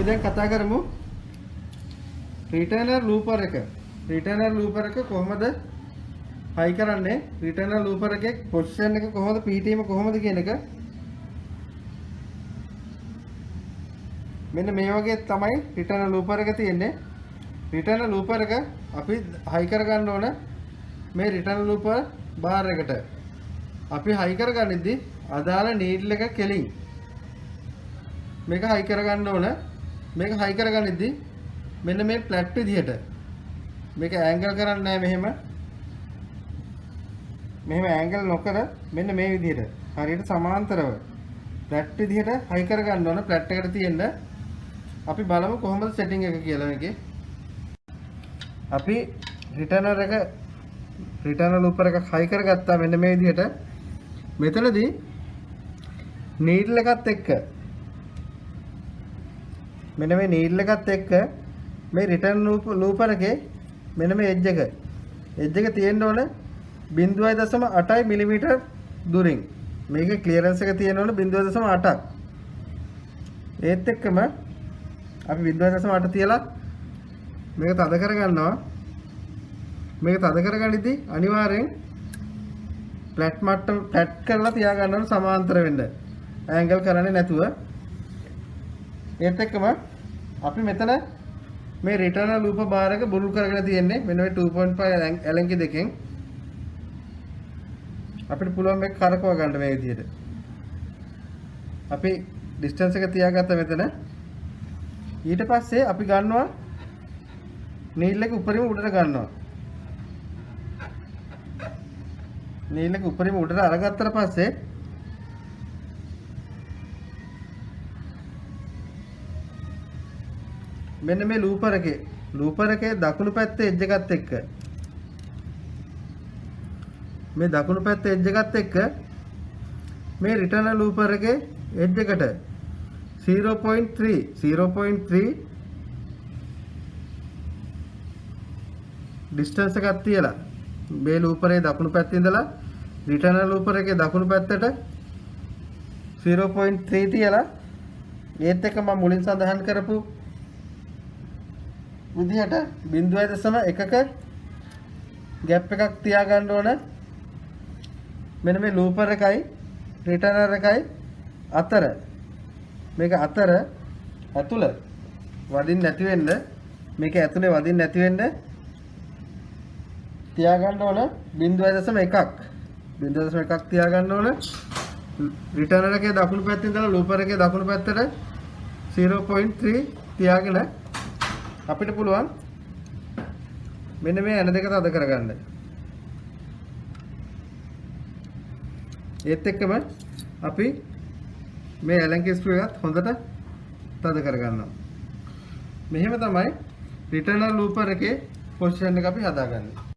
දැන් කතා කරමු රිටර්නර් ලූපර් එක. රිටර්නර් ලූපර් එක කොහොමද හයි කරන්නේ? රිටර්නර් ලූපර් එකේ පොසිෂන් එක කොහොමද PTම කොහොමද කියන එක මෙන්න මේ වගේ තමයි රිටර්නර් ලූපර් එක තියෙන්නේ. රිටර්නර් ලූපර් එක අපි හයි කර ගන්න ඕන මේ රිටර්නර් ලූපර් බාර් එකට. අපි හයි කරගන්නේදී අදාළ නීඩල් එක කෙලින් මේක හයි කරගන්න ඕන. මේක හයි කරගන්නේදී මෙන්න මේ ෆ්ලැට් විදිහට මේක ඇන්ගල් කරන්නේ නැහැ මෙහෙම ඇන්ගල් නොකර මෙන්න මේ විදිහට හරියට සමාන්තරව ෆ්ලැට් විදිහට හයි කරගන්න ඕන. ෆ්ලැට් එකට තියෙන්න අපි බලමු කොහොමද සෙටින් එක කියලා මේකේ. අපි රිටර්නර් ලූපර් එක හයි කරගත්තා මෙන්න මේ විදිහට. මෙතනදී නීඩල් එකත් එක්ක මෙන්න මේ නීඩල් එකත් එක්ක මේ රිටර්න් ලූපර් එකේ මෙන්න මේ එජ් එක තියෙන්න ඕන 0.8 මිලිමීටර් දුරින්. මේකේ ක්ලියරන්ස් එක තියෙන්න ඕන 0.8ක්. ඒත් එක්කම අපි 0.8 තියලා මේක තද කරගන්නවා. මේක තද කරගනිද්දී අනිවාර්යෙන් ෆ්ලැට් කරලා තියා ගන්න ඕන සමාන්තර වෙන්න. ඇන්ගල් කරන්නේ නැතුව. ඒත් එක්කම අපි මෙතන මේ රිටර්නර් ලූපර් බාර් එක බුරුල් කරගෙන තියෙන්නේ මෙන්න මේ 2.5 ඇලන්කි දෙකෙන්. අපිට පුළුවන් මේක කරකව ගන්න මේ විදිහට. අපි ඩිස්ටන්ස් එක තියාගත්ත මෙතන. ඊට පස්සේ අපි ගන්නවා නීල් එක උඩරිම උඩට ගන්නවා. නීල් එක උඩරිම උඩට අරගත්තට පස්සේ මෙන්න මේ ලූපර් එකේ දකුණු පැත්තේ එජ් එකත් එක්ක මේ දකුණු පැත්තේ එජ් එකත් එක්ක මේ රිටර්නර් ලූපර් එකේ එජ් එකට 0.3 ඩිස්ටන්ස් එකක් තියලා මේ ලූපරේ දකුණු පැත්තේ ඉඳලා රිටර්නර් ලූපර් එකේ දකුණු පැත්තට 0.3 තියලා ඒත් එක්ක මම මුලින් සඳහන් කරපු විදිහට 0.1ක ગેප් එකක් තියා ගන්න ඕන. මෙන්න මේ ලූපර් එකයි රිටර්නර් එකයි අතර මේක අතර ඇතුළ වදින්න නැති වෙන්න මේක ඇතුලේ වදින්න නැති වෙන්න තියා ගන්න ඕන 0.1ක් තියා ගන්න ඕන. රිටර්නර් එකේ දකුණු පැත්තේ ඉඳලා ලූපර් එකේ දකුණු පැත්තට 0.3 තියාගෙන අපිට පුළුවන් මෙන්න මේ ඇන දෙක තද කරගන්න. ඒත් එක්කම අපි මේ ඇලන්කි ස්ක්‍රූ එකත් හොඳට තද කරගන්නවා. මෙහෙම තමයි රිටර්නර් ලූපර් එකේ පොසිෂන් එක අපි හදාගන්නේ.